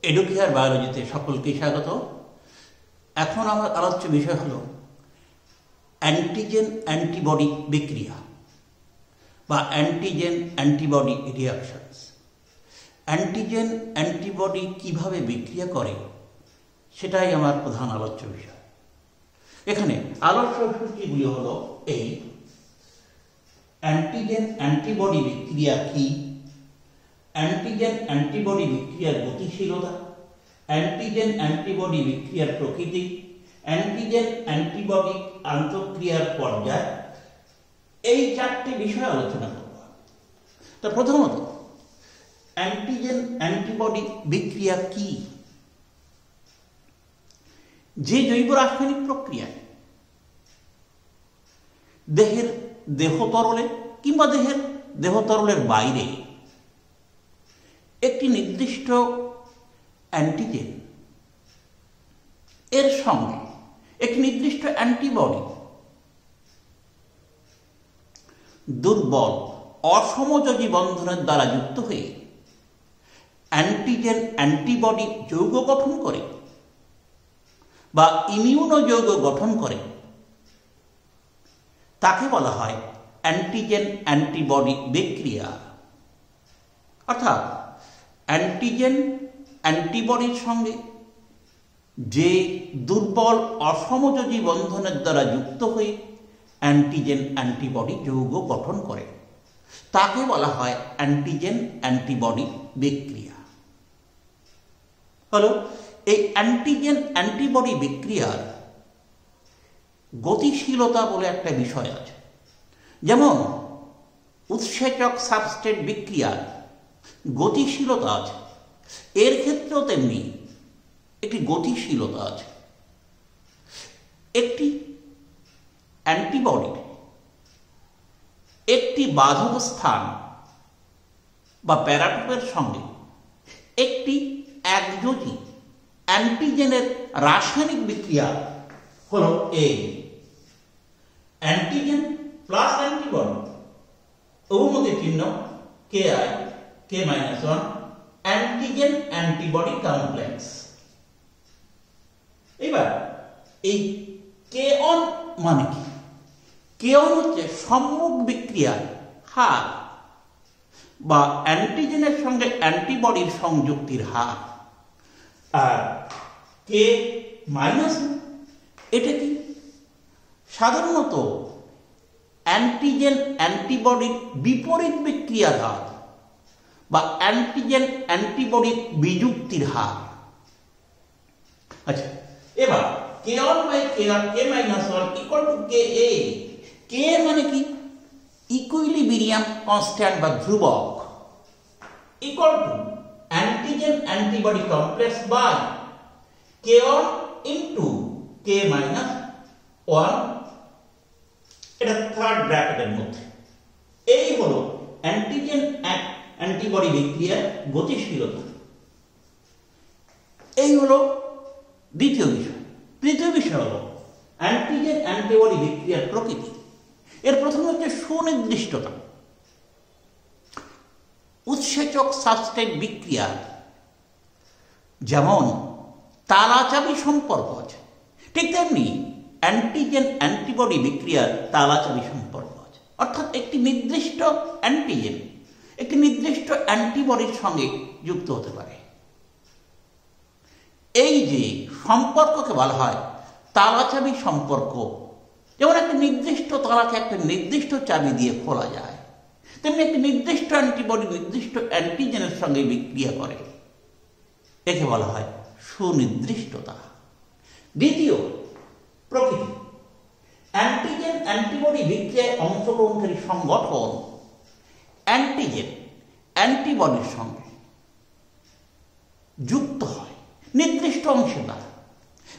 Educare বায়োলজিতে সকলকে স্বাগত। এখন আমার আলোচ্য বিষয় হলো অ্যান্টিজেন অ্যান্টিবডি বিক্রিয়া বা antigen antibody reactions. Antigen antibody কিভাবে বিক্রিয়া করে সেটাই আমার প্রধান আলোচ্য বিষয়। এখানে আলোচ্য সূচিগুলি হলো এই অ্যান্টিজেন অ্যান্টিবডি বিক্রিয়া কি, অ্যান্টিজেন অ্যান্টিবডি বিক্রিয়ার গতিশীলতা, অ্যান্টিজেন অ্যান্টিবডি বিক্রিয়ার প্রকৃতি, অ্যান্টিজেন অ্যান্টিবডি আন্তঃক্রিয়ার পর্যায়, এই চারটি বিষয় আলোচনা করব। তো প্রথমত অ্যান্টিজেন অ্যান্টিবডি বিক্রিয়া কি? যে জৈব রাসায়নিক প্রক্রিয়ায় দেহের দেহতরলে কিংবা দেহতরলের বাইরে একটি নির্দিষ্ট অ্যান্টিজেন এর সঙ্গে একটি নির্দিষ্ট অ্যান্টিবডি দুর্বল অসমযোজী বন্ধনের দ্বারা যুক্ত হয়ে অ্যান্টিজেন অ্যান্টিবডি যৌগ গঠন করে বা ইমিউনো যৌগ গঠন করে, তাকে বলা হয় অ্যান্টিজেন অ্যান্টিবডি বিক্রিয়া। অর্থাৎ অ্যান্টিজেন অ্যান্টিবডির সঙ্গে যে দুর্বল অসমযোজী বন্ধনের দ্বারা যুক্ত হয়ে অ্যান্টিজেন অ্যান্টিবডি যৌগ গঠন করে, তাকে বলা হয় অ্যান্টিজেন অ্যান্টিবডি বিক্রিয়া। হলো এই অ্যান্টিজেন অ্যান্টিবডি বিক্রিয়ার গতিশীলতা বলে একটা বিষয় আছে। যেমন উৎসেচক সাবস্ট্রেট বিক্রিয়ার গতিশীলতা আছে, এর ক্ষেত্রেও তেমনি একটি গতিশীলতা আছে। একটি অ্যান্টিবডির একটি বাধক স্থান বা প্যারাটোপের সঙ্গে একটি একযোজী অ্যান্টিজেনের রাসায়নিক বিক্রিয়া হলো এই অ্যান্টিজেন প্লাস অ্যান্টিবডি, অবমুখী চিহ্ন Ki, K-1, antigen antibody complex. এবার এই K1 মানে কি? K1 হচ্ছে সম্মুখ বিক্রিয়ার হার বা অ্যান্টিজেনের সঙ্গে অ্যান্টিবডির সংযুক্তির হার। আর K- এটা কি? সাধারণত অ্যান্টিজেন অ্যান্টিবডির বিপরীত বিক্রিয়ার হার বা অ্যান্টিজেন অ্যান্টিবডির বিযুক্তির হার। আচ্ছা, এবার K1 by K1 equal to Ka। K মানে কি? ইকুইলিব্রিয়াম কনস্ট্যান্ট বা ধ্রুবক, equal to antigen antibody complex by K1 into K-1, এটা থার্ড ব্র্যাকেটের মধ্যে। এই হলো অ্যান্টিজেন অ্যান্টিবডি বিক্রিয়ার গতিশীলতা। এই হলো দ্বিতীয় বিষয়। তৃতীয় বিষয় হলো অ্যান্টিজেন অ্যান্টিবডি বিক্রিয়ার প্রকৃতি। এর প্রথম হচ্ছে সুনির্দিষ্টতা। উৎসেচক সাবস্ট্রেট বিক্রিয়া যেমন তালাচাবি সম্পর্ক আছে, ঠিক তেমনি অ্যান্টিজেন অ্যান্টিবডি বিক্রিয়ার তালাচাবি সম্পর্ক আছে। অর্থাৎ একটি নির্দিষ্ট অ্যান্টিজেন একটি নির্দিষ্ট অ্যান্টিবডির সঙ্গে যুক্ত হতে পারে। এই যে সম্পর্ককে বলা হয় তালাচাবি সম্পর্ক। যেমন একটি নির্দিষ্ট তালাকে একটা নির্দিষ্ট চাবি দিয়ে খোলা যায়, তেমনি একটি নির্দিষ্ট অ্যান্টিবডি নির্দিষ্ট অ্যান্টিজেনের সঙ্গে বিক্রিয়া করে, একে বলা হয় সুনির্দিষ্টতা। দ্বিতীয় প্রকৃতি। অ্যান্টিজেন অ্যান্টিবডি বিক্রিয়ায় অংশগ্রহণকারী সংগঠন অ্যান্টিজেন অ্যান্টিবডির সঙ্গে যুক্ত হয় নির্দিষ্ট অংশের দ্বারা।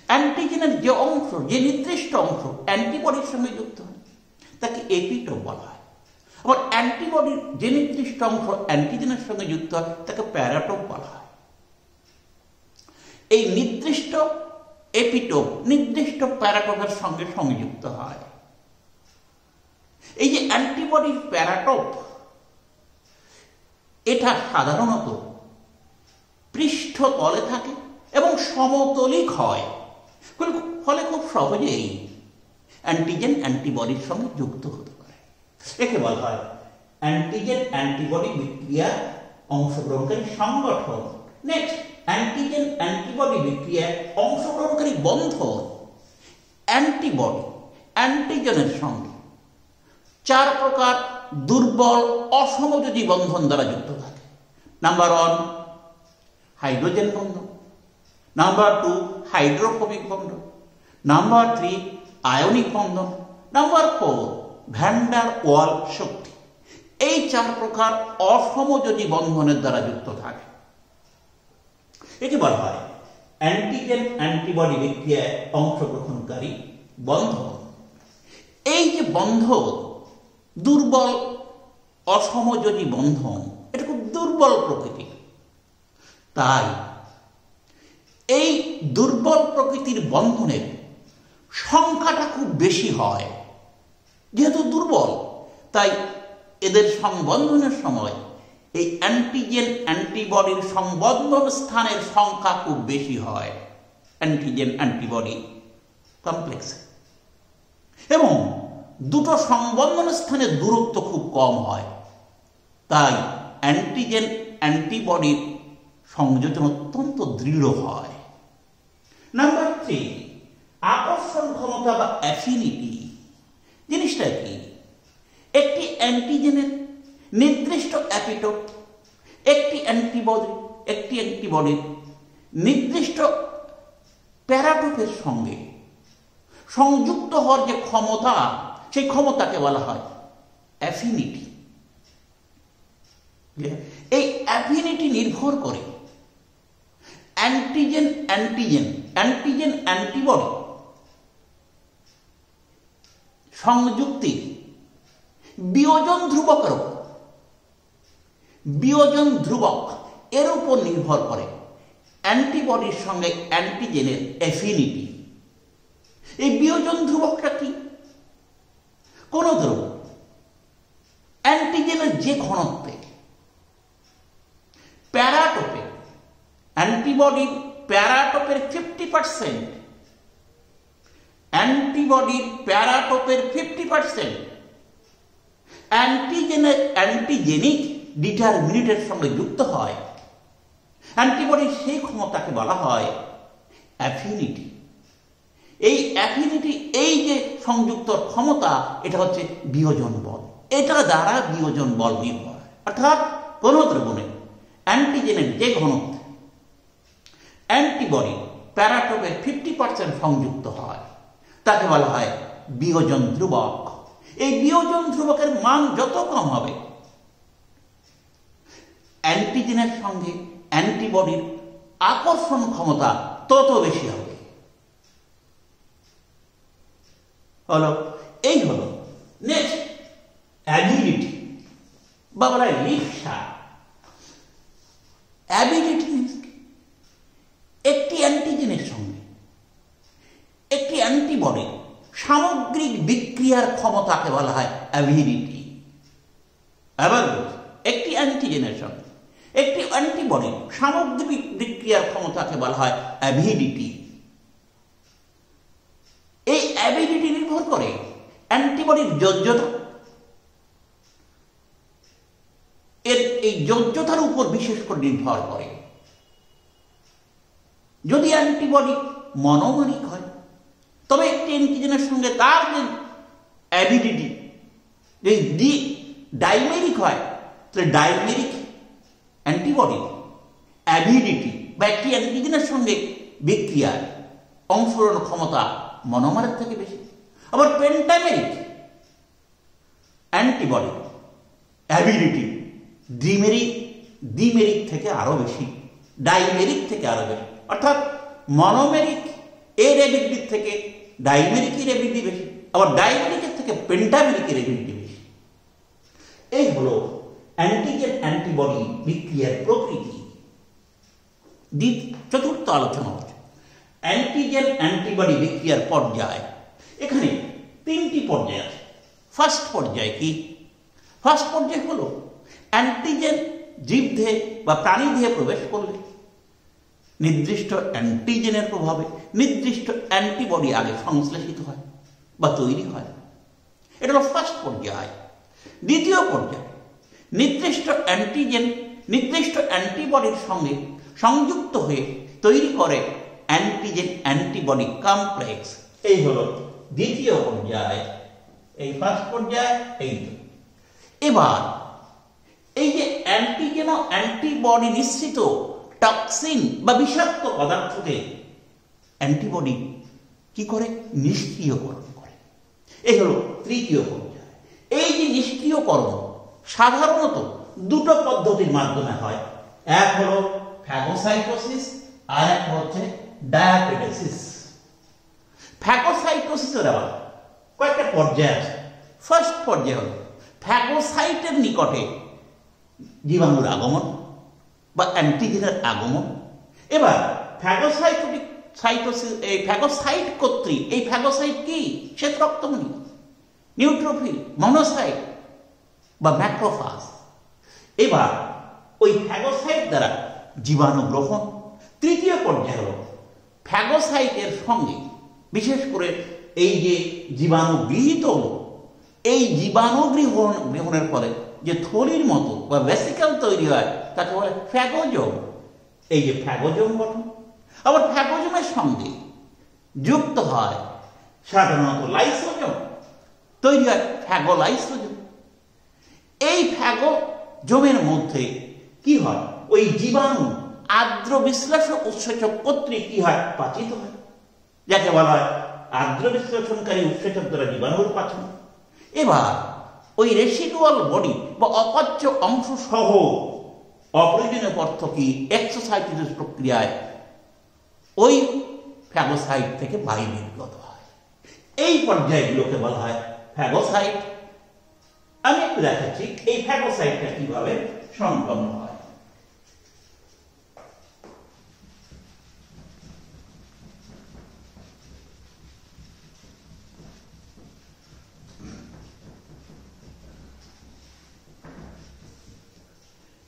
অ্যান্টিজেনের যে অংশ, যে নির্দিষ্ট অংশ অ্যান্টিবডির সঙ্গে যুক্ত হয় তাকে এপিটোপ বলা হয়। আবার অ্যান্টিবডির যে নির্দিষ্ট অংশ অ্যান্টিজেনের সঙ্গে যুক্ত হয় তাকে প্যারাটোপ বলা হয়। এই নির্দিষ্ট এপিটোপ নির্দিষ্ট প্যারাটোপের সঙ্গে সংযুক্ত হয়। এই যে অ্যান্টিবডির প্যারাটোপ, এটা সাধারণত পৃষ্ঠ পৃষ্ঠতলে থাকে এবং সমতলিক হয়, ফলে খুব সহজেই অ্যান্টিজেন অ্যান্টিবডির সঙ্গে যুক্ত হতে পারে। একে বলা হয় অ্যান্টিজেন অ্যান্টিবডি বিক্রিয়ার অংশগ্রহণকারী সংগঠন। নেক্সট, অ্যান্টিজেন অ্যান্টিবডি বিক্রিয়ায় অংশগ্রহণকারী বন্ধন। অ্যান্টিবডি অ্যান্টিজেনের সঙ্গে 4 প্রকার দুর্বল অসমযোজী বন্ধন দ্বারা যুক্ত থাকে। নাম্বার 1 হাইড্রোজেন বন্ধন, নাম্বার 2 হাইড্রোফোবিক বন্ধন, নাম্বার 3 আয়নিক বন্ধন, নাম্বার 4 ভ্যান ডার ওয়াল শক্তি। এই 4 প্রকার অসমযোজী বন্ধনের দ্বারা যুক্ত থাকে। একে বলা হয় অ্যান্টিজেন অ্যান্টিবডি বিক্রিয়ায় অংশগ্রহণকারী বন্ধন। এই যে বন্ধন, দুর্বল অসমযোজী বন্ধন, এটা খুব দুর্বল প্রকৃতির। তাই এই দুর্বল প্রকৃতির বন্ধনের সংখ্যাটা খুব বেশি হয়। যেহেতু দুর্বল, তাই এদের সংবন্ধনের সময় এই অ্যান্টিজেন অ্যান্টিবডির সংবন্ধন স্থানের সংখ্যা খুব বেশি হয় অ্যান্টিজেন অ্যান্টিবডি কমপ্লেক্সে, এবং দুটো সংবন্ধন স্থানের দূরত্ব খুব কম হয়। তাই অ্যান্টিজেন অ্যান্টিবডির সংযোজন অত্যন্ত দৃঢ় হয়। নাম্বার 3 আকর্ষণ ক্ষমতা বা অ্যাফিনিটি। জিনিসটা কি? একটি অ্যান্টিজেনের নির্দিষ্ট অ্যাপিটোপ একটি অ্যান্টিবডির নির্দিষ্ট প্যারাটোপের সঙ্গে সংযুক্ত হওয়ার যে ক্ষমতা, সেই ক্ষমতাকে বলা হয় অ্যাফিনিটি। এই অ্যাফিনিটি নির্ভর করে অ্যান্টিজেন অ্যান্টিবডি সংযুক্তির বিয়োজন ধ্রুবকের উপর, বিয়োজন ধ্রুবক এর উপর নির্ভর করে অ্যান্টিবডির সঙ্গে অ্যান্টিজেনের অ্যাফিনিটি। এই বিয়োজন ধ্রুবকটা কি? কোন ধ্রুব অ্যান্টিজেনের যে ঘনত্বে প্যারাটোপে অ্যান্টিবডির প্যারাটোপের 50%, অ্যান্টিবডির প্যারাটোপের 50% অ্যান্টিজেনিক ডিটারমিনেন্টের সঙ্গে যুক্ত হয়, অ্যান্টিবডির সেই ক্ষমতাকে বলা হয় অ্যাফিনিটি। এই অ্যাফিনিটি, এই যে সংযুক্ত ক্ষমতা, এটা হচ্ছে বিয়োজন বল। এটা দ্বারা বিয়োজন বল নির্ভর হয়। অর্থাৎ কোন দ্রবণে অ্যান্টিজেনের যে ঘনত্ব অ্যান্টিবডি প্যারাটোপের 50% সংযুক্ত হয়, তাকে বলা হয় বিয়োজন ধ্রুবক। এই বিয়োজন ধ্রুবকের মান যত কম হবে, অ্যান্টিজেনের সঙ্গে অ্যান্টিবডির আকর্ষণ ক্ষমতা তত বেশি হবে। হলো, এই হলো। নেক্সট, অ্যাবিলিটি বা বলা হয় লিপসা। অ্যাবিলিটি একটি অ্যান্টিজেনের সঙ্গে একটি অ্যান্টিবডির সামগ্রিক বিক্রিয়ার ক্ষমতাকে বলা হয় অ্যাবিলিটি। আবার একটি অ্যান্টিজেনের সঙ্গে একটি অ্যান্টিবডির সামগ্রিক বিক্রিয়ার ক্ষমতাকে বলা হয় অ্যাবিলিটি। এই অ্যাবিলিটি নির্ভর করে অ্যান্টিবডির যোগ্যতা, এর এই যোগ্যতার উপর বিশেষ করে নির্ভর করে। যদি অ্যান্টিবডি মনোমারিক হয়, তবে একটি অ্যান্টিজেনের সঙ্গে তার যে অ্যাবিলিটি যদি ডাইমেরিক হয়, তাহলে ডাইমেরিক অ্যান্টিবডি অ্যাবিলিটি বা একটি অ্যান্টিজেনের সঙ্গে বিক্রিয়ার অংশগ্রহণ ক্ষমতা মনোমারের থেকে বেশি। আবার পেন্টামেরিক অ্যান্টিবডি অ্যাবিলিটি দ্বিমেরিক থেকে আরো বেশি, ডাইমেরিক থেকে আরো বেশি। অর্থাৎ মনোমেরিক এর অ্যাবিলিটি থেকে ডাইমেরিকের অ্যাবিলিটি বেশি, আবার ডাইমেরিকের থেকে পেন্টামেরিকের অ্যাবিলিটি বেশি। এই হলো অ্যান্টিজেন অ্যান্টিবডি বিক্রিয়ার প্রকৃতি। চতুর্থ আলোচনা হচ্ছে অ্যান্টিজেন অ্যান্টিবডি বিক্রিয়ার পর্যায়। এখানে 3টি পর্যায় আছে। ফার্স্ট পর্যায় কি? ফার্স্ট পর্যায় হলো অ্যান্টিজেন জীবদেহে বা প্রাণীদেহে প্রবেশ করলে নির্দিষ্ট অ্যান্টিজেনের প্রভাবে নির্দিষ্ট অ্যান্টিবডি আগে সংশ্লেষিত হয় বা তৈরি হয়। এটা হলো ফার্স্ট পর্যায়। দ্বিতীয় পর্যায়ে নির্দিষ্ট অ্যান্টিজেন নির্দিষ্ট অ্যান্টিবডির সঙ্গে সংযুক্ত হয়ে তৈরি করে অ্যান্টিজেন অ্যান্টিবডি কমপ্লেক্স। এই হলো দ্বিতীয় পর্যায়। এই ফার্স্ট পর্যায় এই। এবার এই যে অ্যান্টিজেন ও অ্যান্টিবডি নিঃসৃত টক্সিন বা বিষাক্ত পদার্থকে অ্যান্টিবডি কি করে? নিষ্ক্রিয়করণ করে। এই হলো তৃতীয় পর্যায়। এই যে নিষ্ক্রিয়করণ সাধারণত দুটো পদ্ধতির মাধ্যমে হয়। এক হলো ফ্যাগোসাইটোসিস আর এক হচ্ছে ডায়াপেটেসিস। ফ্যাগোসাইটোসিসের আবার কয়েকটা পর্যায় আছে। ফার্স্ট পর্যায় হলো ফ্যাগোসাইটের নিকটে জীবাণুর আগমন বা অ্যান্টিজেনের আগমন। এবার ফ্যাগোসাইটোসিস এই ফ্যাগোসাইট কর্তৃক এই ফ্যাগোসাইট কি? শ্বেত রক্তমণি, নিউট্রোফিল, মনোসাইট বা ম্যাক্রোফাজ। এবার ওই ফ্যাগোসাইট দ্বারা জীবাণু গ্রহণ। তৃতীয় পর্যায় হল ফ্যাগোসাইটের সঙ্গে বিশেষ করে এই যে জীবাণু গৃহীত হল, এই জীবাণু গ্রহণের ফলে যে থলির মতো বা ভেসিকেল তৈরি হয় তাকে বলে ফ্যাগোজোম। এই যে ফ্যাগোজোম গঠন, আবার ফ্যাগোজোমের সঙ্গে যুক্ত হয় সাধারণত লাইসোজোম, তৈরি হয় ফ্যাগোলাইসোজোম। এই ফ্যাগোজোমের মধ্যে কি হয়? ওই জীবাণু আর্দ্র বিশ্লেষক উৎসেচক কর্তৃক কি হয়? পাচিত হয়, যাকে বলা হয় আর্দ্র বিশ্লেষণকারী উৎসেচক দ্বারা জীবাণুর পাচন। এবার ওই রেসিডুয়াল বডি বা অপাচ্য অংশ সহ অপ্রয়োজনীয় পদার্থ কি এক্সোসাইটোসিস প্রক্রিয়ায় ওই ফ্যাগোসাইট থেকে বাইরে নির্গত হয়। এই পর্যায়গুলোকে বলা হয় ফ্যাগোসাইট। আমি একটু দেখাচ্ছি এই ফ্যাগোসাইটটা কিভাবে সম্পন্ন হয়।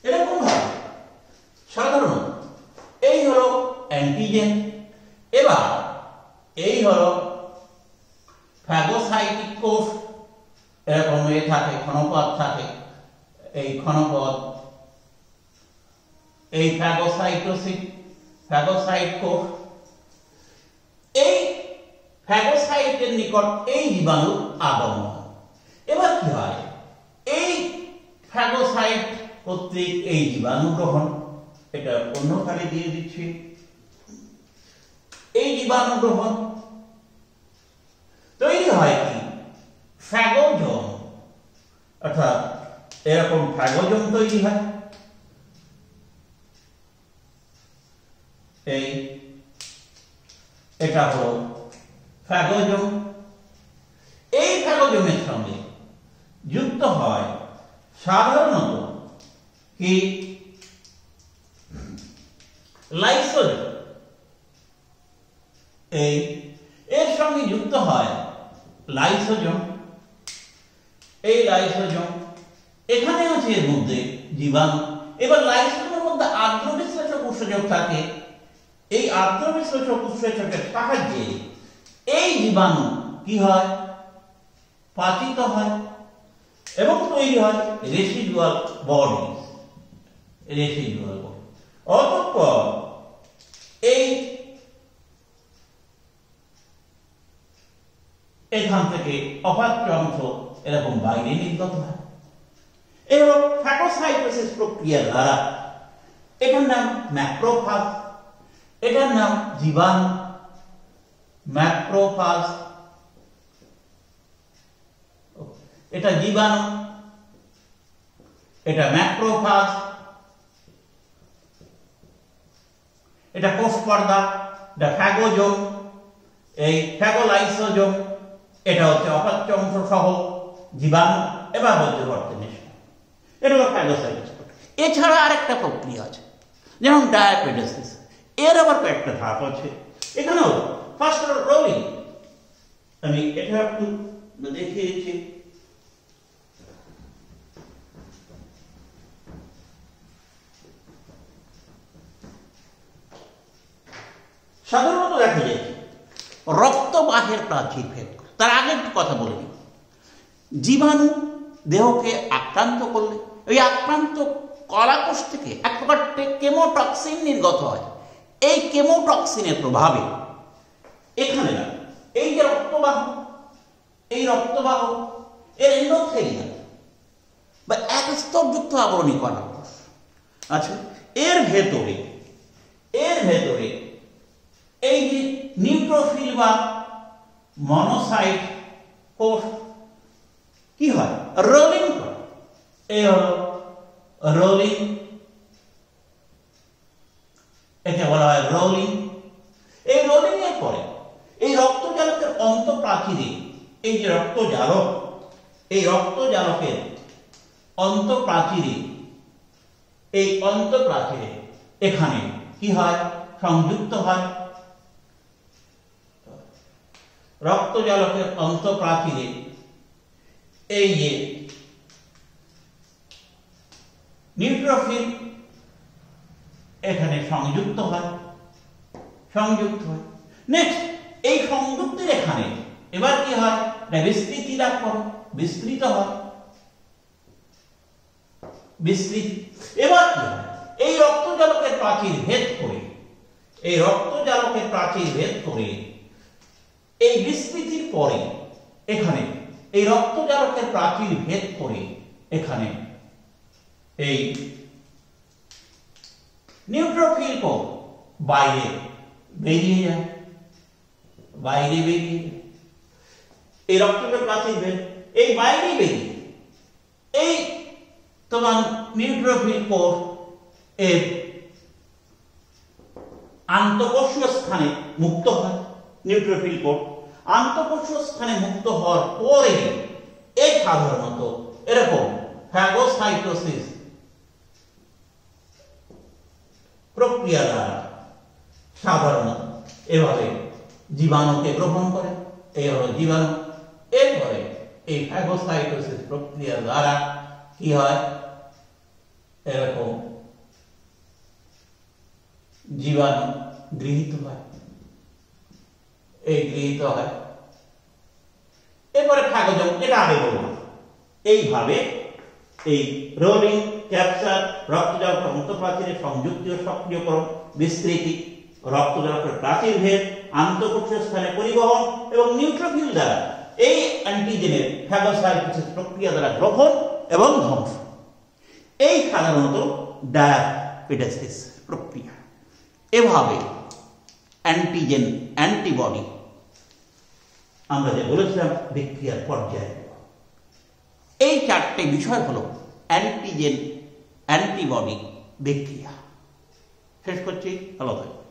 এরকম ভাবে সাধারণত এই হলো অ্যান্টিজেন। এবার এই হলো ফ্যাগোসাইটিক কোষ। এরকম থাকে, ক্ষণপদ থাকে। এই ক্ষণপদ এই ফ্যাগোসাইট কোষ। এই ফ্যাগোসাইটের নিকট এই জীবাণু আগমন। এবার কি হয়? এই ফ্যাগোসাইট কর্তৃক এই জীবাণু গ্রহণ। এটা অন্য কালে দিয়ে দিচ্ছি। এই জীবাণু গ্রহণ তৈরি হয় কি? ফ্যাগোজোম, অর্থাৎ এরকম ফ্যাগোজোম তৈরি হয়। এটা হলো ফ্যাগোজোম। এই ফ্যাগোজোমের সঙ্গে যুক্ত হয় সাধারণত কি? লাইসোজোম। এর সঙ্গে যুক্ত হয় লাইসোজোম। এই লাইসোজোম এখানে আছে এর মধ্যে জীবাণু। এবার লাইসোজোমের মধ্যে আর্দ্র বিশ্লেষক উৎসেচক থাকে। এই আর্দ্র বিশ্লেষক উৎসেচকের সাহায্যে এই জীবাণু কি হয়? পাচিত হয় এবং তৈরি হয় রেসিডুয়াল বডি। অতঃপর এই এখান থেকে অপাচ্য অংশ এরকম বাইরে নির্গত হয়। এই হলো ফ্যাগোসাইটোসিস প্রক্রিয়ার দ্বারা। এটার নাম ম্যাক্রোফাজ, এটার নাম জীবাণু। ম্যাক্রোফাজ, এটা জীবাণু, এটা ম্যাক্রোফাজ। এটা কোষ পর্দা, এটা ফ্যাগোজোম, এই ফ্যাগোলাইসোজোম। এটা হচ্ছে অপাচ্য অংশ সহ জীবাণু। এবার হচ্ছে বর্তনিষ্ঠ। এটা হলো ফ্যাগোসাইটোসিস। এছাড়া আরেকটা প্রক্রিয়া আছে যেমন ডায়াপেটেসিস। এর আবার কয়েকটা ধাপ আছে। এখানেও ফার্স্ট রোলিং। আমি এটা একটু দেখিয়েছি। সাধারণত দেখা যায় রক্তবাহের প্রাচীর ভেদ করে। তার আগে একটু কথা বলে নিই, জীবাণু দেহকে আক্রান্ত করলে ওই আক্রান্ত কলাকোষ থেকে এক প্রকার কেমোটক্সিন নির্গত হয়। এই কেমোটক্সিনের প্রভাবে এখানে না, এই যে রক্তবাহ, এই রক্তবাহ এর এন্ডোথেলিয়াল বা এক স্তরযুক্ত আবরণী কলাকোষ আছে, এর ভেতরে এই যে নিউট্রোফিল বা মনোসাইট কোষ কি হয়, রোলিং করে। এই হলো রোলিং, একে বলা হয় রোলিং। এই রোলিং এর পরে এই রক্তজালকের অন্তঃপ্রাচীরে, এই যে রক্তজালক, এই রক্তজালকের অন্তঃপ্রাচীরে, এই অন্তঃপ্রাচীরে এখানে কি হয়, সংযুক্ত হয়। রক্তজালকের অন্তঃপ্রাচীরে এই যে নিউট্রোফিল এখানে সংযুক্ত হয়। নেক্সট এই সংযুক্তির এখানে এবার কি হয়, বিস্তৃতি লাভ করে, বিস্তৃত হয়, বিস্তৃতি। এবার কি হয়, এই রক্তজালকের প্রাচীর ভেদ করে, এই রক্তজালকের প্রাচীর ভেদ করে এই বিস্তৃতির পরে এখানে এই রক্তজালকের প্রাচীর ভেদ করে এখানে এই নিউট্রোফিল কোষ বাইরে বেরিয়ে যায়, এই রক্তজালকের প্রাচীর ভেদ এই বাইরে বেরিয়ে এই তোমার নিউট্রোফিল কোষ এর আন্তঃকোষীয় স্থানে মুক্ত হয়। নিউট্রোফিল কোষ আন্তঃকোষীয় স্থানে মুক্ত হওয়ার পরে এই সাধারণত এরকম ফ্যাগোসাইটোসিস প্রক্রিয়া দ্বারা সাধারণত এভাবে জীবাণুকে গ্রহণ করে। এই হলো জীবাণু। এরপরে এই ফ্যাগোসাইটোসিস প্রক্রিয়া দ্বারা কি হয়, এরকম জীবাণু গৃহীত হয়, এই গৃহীত হয়। এরপরে ফ্যাগোজম, এটা আগে বললাম। এইভাবে এই রোলিং, ক্যাপচার, রক্তজালকের অন্তঃপ্রাচীরের সংযুক্তি ও সক্রিয়করণ, বিস্তৃতি, রক্তজালকের প্রাচীর ভেদ, আন্তঃকোষীয় স্থানে পরিবহন এবং নিউট্রোফিল দ্বারা এই অ্যান্টিজেনের ফ্যাগোসাইটোসিস প্রক্রিয়া দ্বারা গ্রহণ এবং ধ্বংস, এই সাধারণত ডায়াপিডেসিস প্রক্রিয়া। এভাবে অ্যান্টিজেন, অ্যান্টিবডি আমরা যে বলেছিলাম বিক্রিয়ার পর্যায়ে, এই চারটে বিষয় হলো অ্যান্টিজেন, অ্যান্টিবডি বিক্রিয়া। শেষ করছি, ভালো থাকবে।